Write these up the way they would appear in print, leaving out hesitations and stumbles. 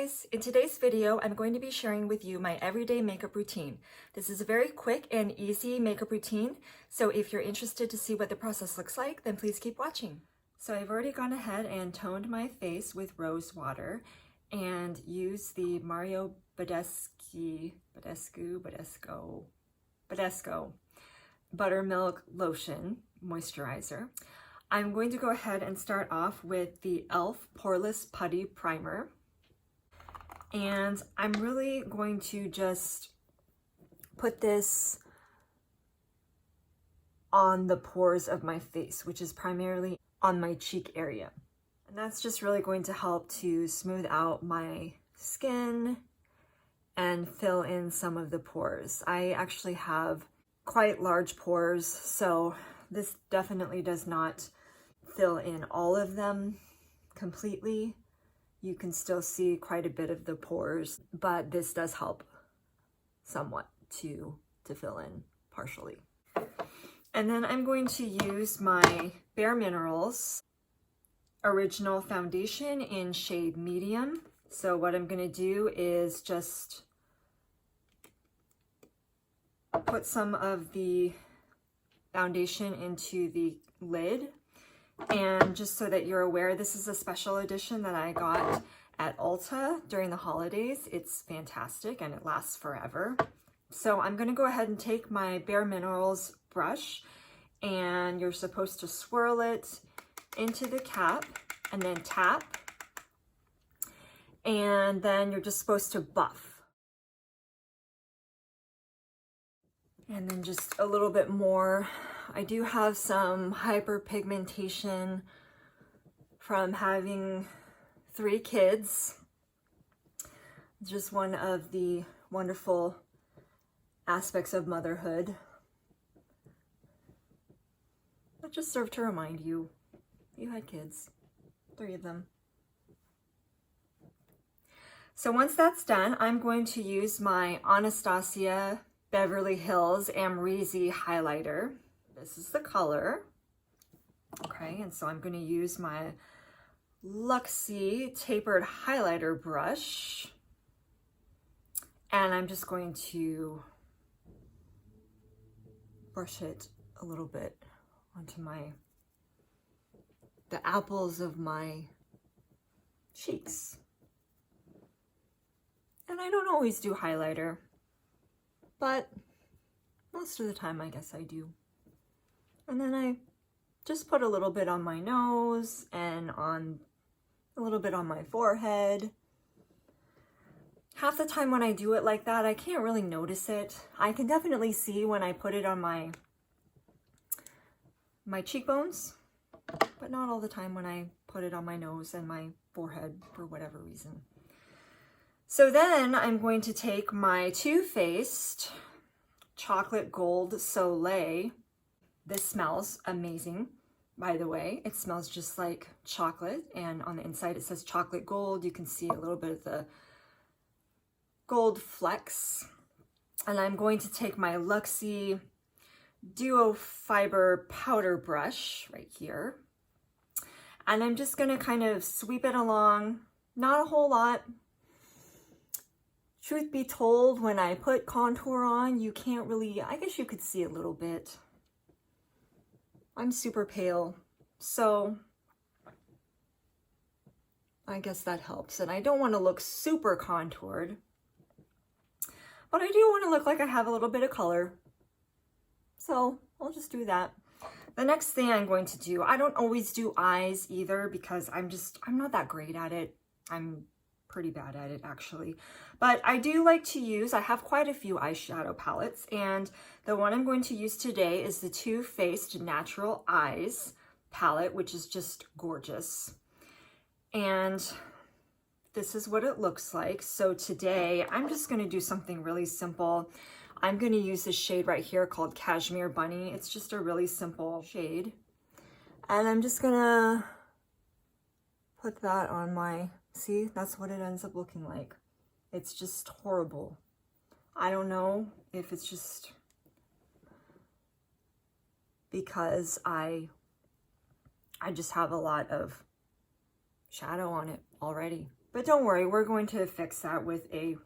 guys! In today's video, I'm going to be sharing with you my everyday makeup routine. This is a very quick and easy makeup routine, so if you're interested to see what the process looks like, then please keep watching. So I've already gone ahead and toned my face with rose water and used the Mario Badescu Buttermilk Lotion Moisturizer. I'm going to go ahead and start off with the e.l.f. Poreless Putty Primer. And I'm really going to just put this on the pores of my face, which is primarily on my cheek area. And that's just really going to help to smooth out my skin and fill in some of the pores. I actually have quite large pores, so this definitely does not fill in all of them completely. You can still see quite a bit of the pores, but this does help somewhat to fill in partially. And then I'm going to use my Bare Minerals Original Foundation in shade Medium. So what I'm going to do is just put some of the foundation into the lid. And just so that you're aware, this is a special edition that I got at Ulta during the holidays. It's fantastic and it lasts forever. So I'm going to go ahead and take my Bare Minerals brush, and you're supposed to swirl it into the cap and then tap. And then you're just supposed to buff. And then just a little bit more. I do have some hyperpigmentation from having 3 kids. Just one of the wonderful aspects of motherhood. That just served to remind you, you had kids, 3 of them. So once that's done, I'm going to use my Anastasia Beverly Hills Amrezy highlighter. This is the color. Okay, and so I'm going to use my Luxie tapered highlighter brush, and I'm just going to brush it a little bit onto the apples of my cheeks. And I don't always do highlighter, but most of the time I guess I do. And then I just put a little bit on my nose and on a little bit on my forehead. Half the time when I do it like that, I can't really notice it. I can definitely see when I put it on my cheekbones, but not all the time when I put it on my nose and my forehead for whatever reason. So then I'm going to take my Too Faced Chocolate Gold Soleil. This smells amazing, by the way. It smells just like chocolate, and on the inside it says chocolate gold. You can see a little bit of the gold flecks. And I'm going to take my Luxie Duo Fiber Powder Brush right here. And I'm just going to kind of sweep it along, not a whole lot. Truth be told, when I put contour on, you can't really, I guess you could see a little bit. I'm super pale, so I guess that helps. And I don't want to look super contoured, but I do want to look like I have a little bit of color. So I'll just do that. The next thing I'm going to do, I don't always do eyes either because I'm not that great at it. I'm pretty bad at it actually, but I do like to use, I have quite a few eyeshadow palettes, and the one I'm going to use today is the Too Faced Natural Eyes palette, which is just gorgeous. And this is what it looks like. So today I'm just going to do something really simple. I'm going to use this shade right here called Cashmere Bunny. It's just a really simple shade, and I'm just gonna put that on my, see, that's what it ends up looking like. It's just horrible. I don't know if it's just because I just have a lot of shadow on it already. But don't worry, we're going to fix that with a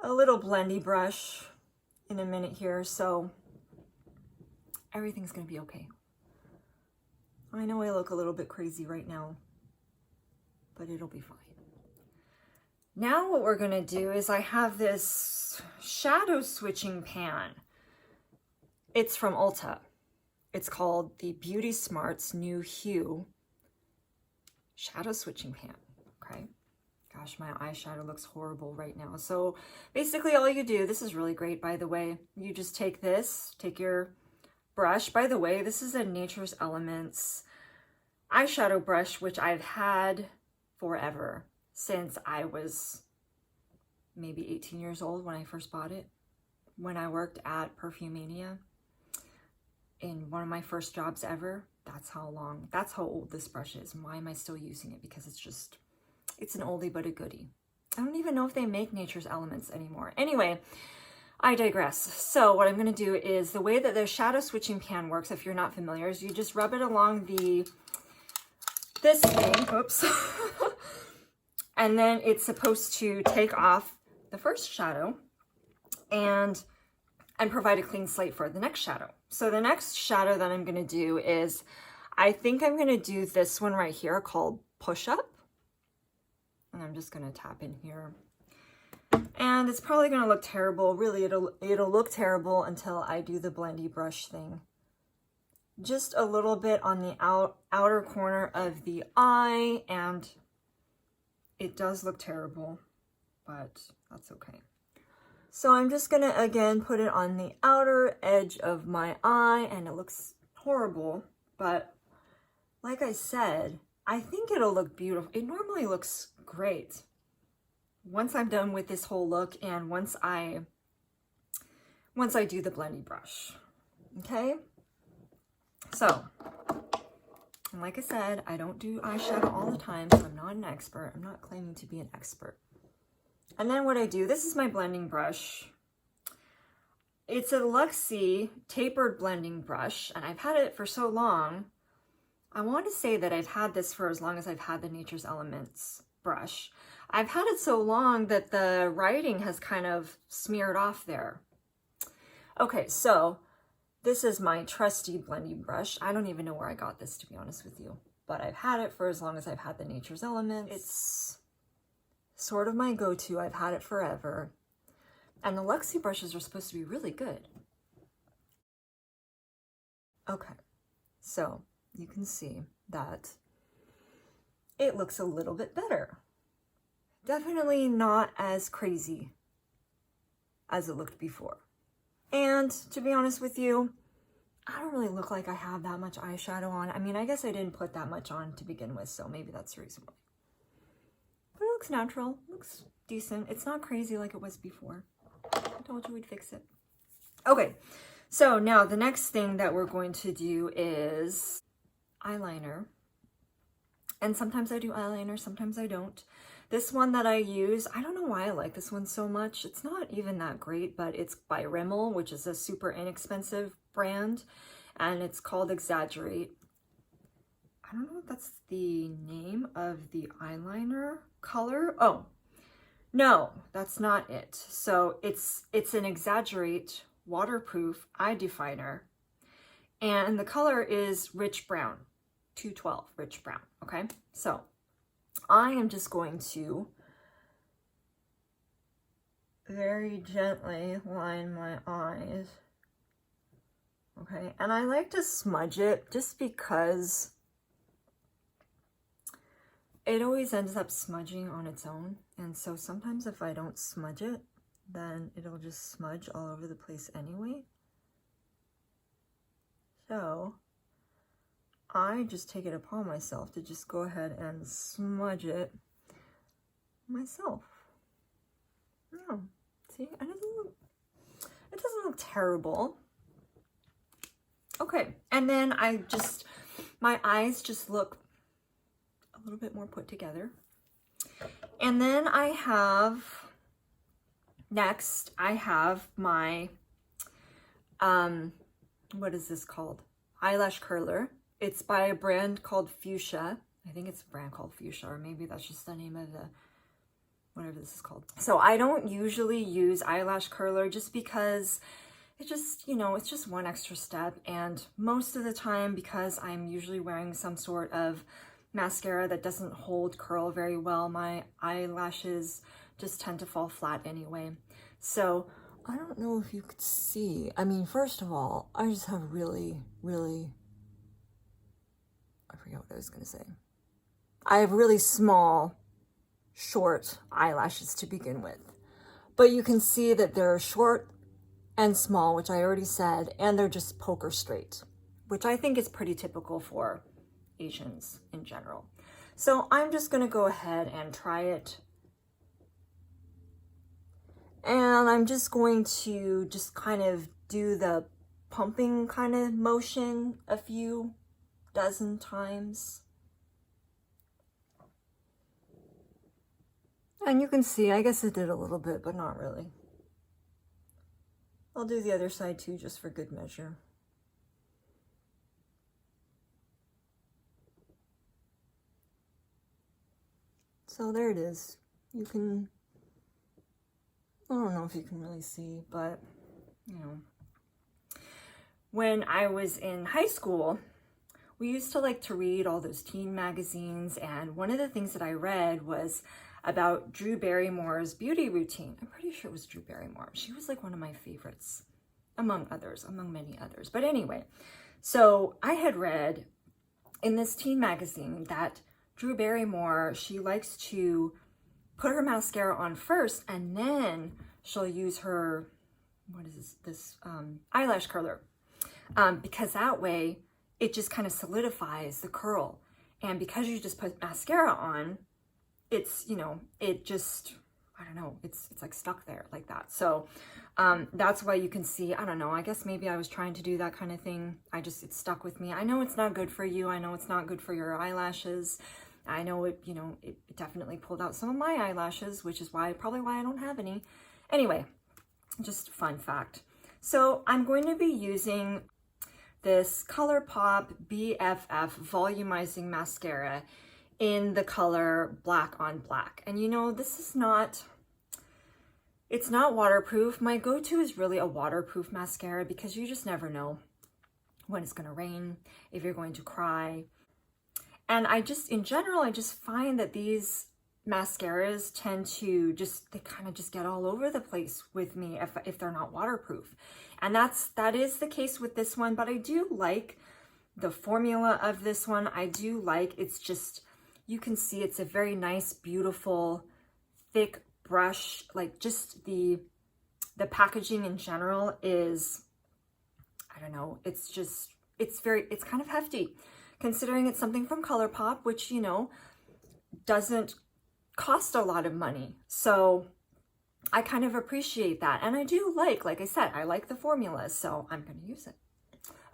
little blendy brush in a minute here, so everything's gonna be okay. I know I look a little bit crazy right now, but it'll be fine. Now what we're gonna do is I have this shadow switching pan. It's from Ulta. It's called the Beauty Smarts New Hue Shadow Switching Pan, okay? Gosh, my eyeshadow looks horrible right now. So basically all you do, this is really great, by the way, you just take this, take your brush. By the way, this is a Nature's Elements eyeshadow brush, which I've had forever, since I was maybe 18 years old when I first bought it, when I worked at Perfumania in one of my first jobs ever. That's how old this brush is. And why am I still using it? Because it's an oldie but a goodie. I don't even know if they make Nature's Elements anymore. Anyway, I digress. So what I'm going to do is, the way that the shadow switching pan works, if you're not familiar, is you just rub it along this thing, oops, and then it's supposed to take off the first shadow and provide a clean slate for the next shadow. So the next shadow that I'm going to do is, I think I'm going to do this one right here called Push Up. And I'm just going to tap in here. And it's probably going to look terrible. Really, it'll look terrible until I do the blendy brush thing. Just a little bit on the outer corner of the eye, and it does look terrible, but that's okay. So I'm just going to, again, put it on the outer edge of my eye, and it looks horrible, but like I said, I think it'll look beautiful. It normally looks great once I'm done with this whole look, and once I do the blendy brush, okay? So, and like I said, I don't do eyeshadow all the time, so I'm not an expert. I'm not claiming to be an expert. And then what I do, this is my blending brush. It's a Luxie tapered blending brush, and I've had it for so long. I want to say that I've had this for as long as I've had the Nature's Elements brush. I've had it so long that the writing has kind of smeared off there. Okay, so this is my trusty blending brush. I don't even know where I got this, to be honest with you, but I've had it for as long as I've had the Nature's Elements. It's sort of my go-to. I've had it forever. And the Luxie brushes are supposed to be really good. Okay, so you can see that it looks a little bit better. Definitely not as crazy as it looked before. And to be honest with you, I don't really look like I have that much eyeshadow on. I mean, I guess I didn't put that much on to begin with, so maybe that's the reason why. But it looks natural, looks decent. It's not crazy like it was before. I told you we'd fix it. Okay, so now the next thing that we're going to do is eyeliner. And sometimes I do eyeliner, sometimes I don't. This one that I use, I don't know why I like this one so much. It's not even that great, but it's by Rimmel, which is a super inexpensive brand, and it's called Exaggerate. I don't know if that's the name of the eyeliner color. Oh, no, that's not it. So it's an Exaggerate waterproof eye definer, and the color is Rich Brown, 212 Rich Brown, okay? So I am just going to very gently line my eyes, okay? And I like to smudge it just because it always ends up smudging on its own. And so sometimes if I don't smudge it, then it'll just smudge all over the place anyway. So I just take it upon myself to just go ahead and smudge it myself. Yeah, see, it doesn't look terrible. Okay, and then my eyes just look a little bit more put together. And then next I have my, what is this called? Eyelash curler. It's by a brand called Fuchsia. I think it's a brand called Fuchsia, or maybe that's just the name of the, whatever this is called. So I don't usually use eyelash curler just because it just, you know, it's just one extra step. And most of the time, because I'm usually wearing some sort of mascara that doesn't hold curl very well, my eyelashes just tend to fall flat anyway. So I don't know if you could see. I mean, first of all, I just have really, I forget what I was going to say. I have really small, short eyelashes to begin with. But you can see that they're short and small, which I already said, and they're just poker straight, which I think is pretty typical for Asians in general. So I'm just going to go ahead and try it. And I'm just going to just kind of do the pumping kind of motion a few dozen times. And you can see, I guess it did a little bit, but not really. I'll do the other side too, just for good measure. So there it is. You can, I don't know if you can really see, but you know, when I was in high school, we used to like to read all those teen magazines, and one of the things that I read was about Drew Barrymore's beauty routine. I'm pretty sure it was Drew Barrymore. She was like one of my favorites, among others, among many others. But anyway, so I had read in this teen magazine that Drew Barrymore, she likes to put her mascara on first, and then she'll use her, what is this eyelash curler, because that way it just kind of solidifies the curl. And because you just put mascara on, it's, you know, it just, I don't know, it's like stuck there like that. So that's why you can see, I don't know, I guess maybe I was trying to do that kind of thing. It stuck with me. I know it's not good for you. I know it's not good for your eyelashes. I know it, you know, it definitely pulled out some of my eyelashes, which is probably why I don't have any. Anyway, just fun fact. So I'm going to be using this ColourPop BFF volumizing mascara in the color Black on Black. And you know, this is not, it's not waterproof. My go-to is really a waterproof mascara because you just never know when it's gonna rain, if you're going to cry. And I just, in general, I just find that these mascaras tend to just, they kind of just get all over the place with me if they're not waterproof. And that is the case with this one, but I do like the formula of this one. I do like, it's just, you can see it's a very nice, beautiful, thick brush. Like just the packaging in general is, I don't know, it's just, it's kind of hefty considering it's something from ColourPop, which, you know, doesn't cost a lot of money. So I kind of appreciate that. And I do like I said, I like the formula, so I'm going to use it.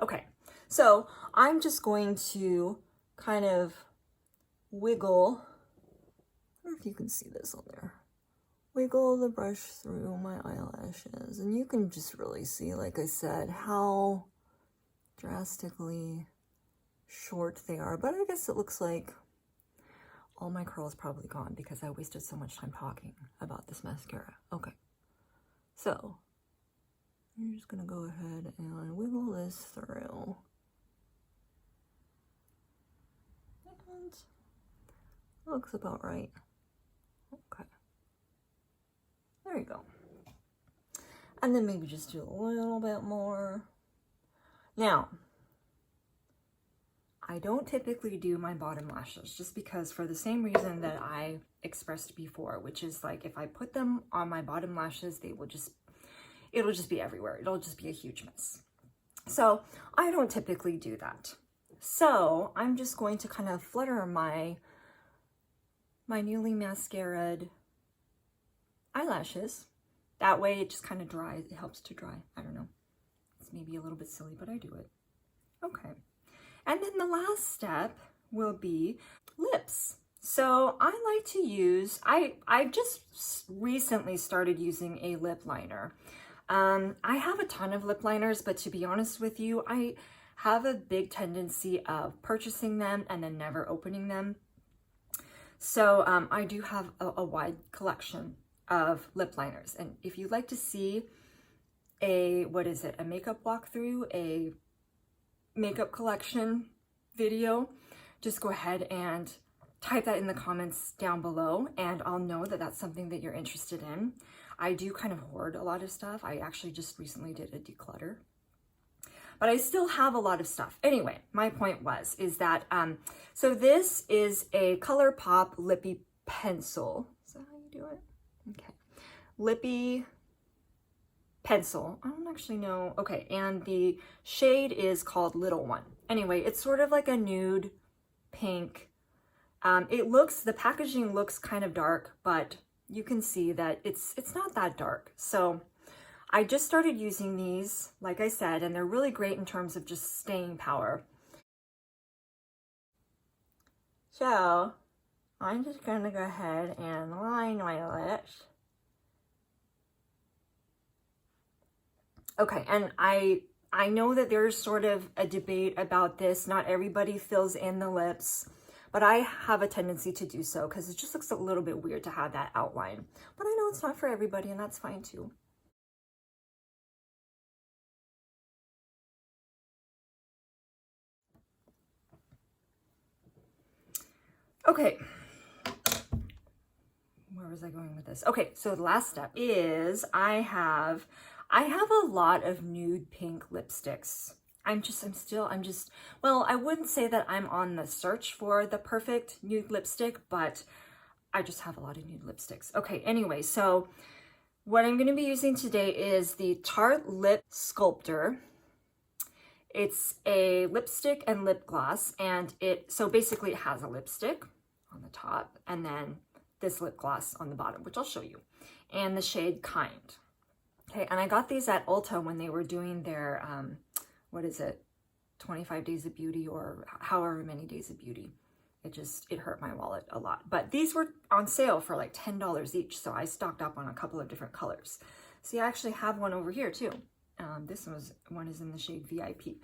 Okay, so I'm just going to kind of wiggle, I don't know if you can see this on there, wiggle the brush through my eyelashes. And you can just really see, like I said, how drastically short they are. But I guess it looks like all my curl is probably gone because I wasted so much time talking about this mascara. Okay, so I'm just gonna go ahead and wiggle this through. And looks about right. Okay, there you go. And then maybe just do a little bit more. Now, I don't typically do my bottom lashes just because, for the same reason that I expressed before, which is like if I put them on my bottom lashes, it'll just be everywhere. It'll just be a huge mess. So I don't typically do that. So I'm just going to kind of flutter my newly mascaraed eyelashes. That way it just kind of dries. It helps to dry. I don't know. It's maybe a little bit silly, but I do it. Okay. And then the last step will be lips. So I like to use, I just recently started using a lip liner. I have a ton of lip liners, but to be honest with you, I have a big tendency of purchasing them and then never opening them. So I do have a wide collection of lip liners. And if you'd like to see a makeup walkthrough, a makeup collection video, just go ahead and type that in the comments down below and I'll know that that's something that you're interested in. I do kind of hoard a lot of stuff. I actually just recently did a declutter, but I still have a lot of stuff. Anyway, my point is that, so this is a ColourPop Lippy Pencil. Is that how you do it? Okay. Lippy pencil. I don't actually know. Okay, and the shade is called Little One. Anyway, it's sort of like a nude pink. The packaging looks kind of dark, but you can see that it's not that dark. So I just started using these, like I said, and they're really great in terms of just staying power. So I'm just gonna go ahead and line my lips. Okay, and I know that there's sort of a debate about this. Not everybody fills in the lips, but I have a tendency to do so because it just looks a little bit weird to have that outline. But I know it's not for everybody, and that's fine too. Okay, where was I going with this? Okay, so the last step is I have a lot of nude pink lipsticks. Well, I wouldn't say that I'm on the search for the perfect nude lipstick, but I just have a lot of nude lipsticks. Okay, anyway, so what I'm going to be using today is the Tarte Lip Sculptor. It's a lipstick and lip gloss, and so basically it has a lipstick on the top and then this lip gloss on the bottom, which I'll show you, and the shade Kind. Okay, and I got these at Ulta when they were doing their, 25 Days of Beauty or however many days of beauty. It hurt my wallet a lot. But these were on sale for like $10 each, so I stocked up on a couple of different colors. See, I actually have one over here too. This one is in the shade VIP,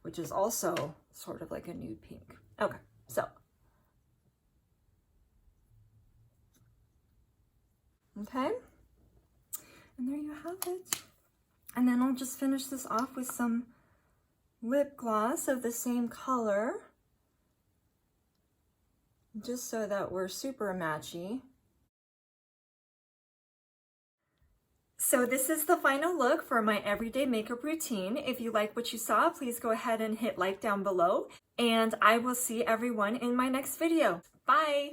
which is also sort of like a nude pink. Okay, so. Okay. And there you have it. And then I'll just finish this off with some lip gloss of the same color, just so that we're super matchy. So this is the final look for my everyday makeup routine. If you like what you saw, please go ahead and hit like down below, and I will see everyone in my next video. Bye!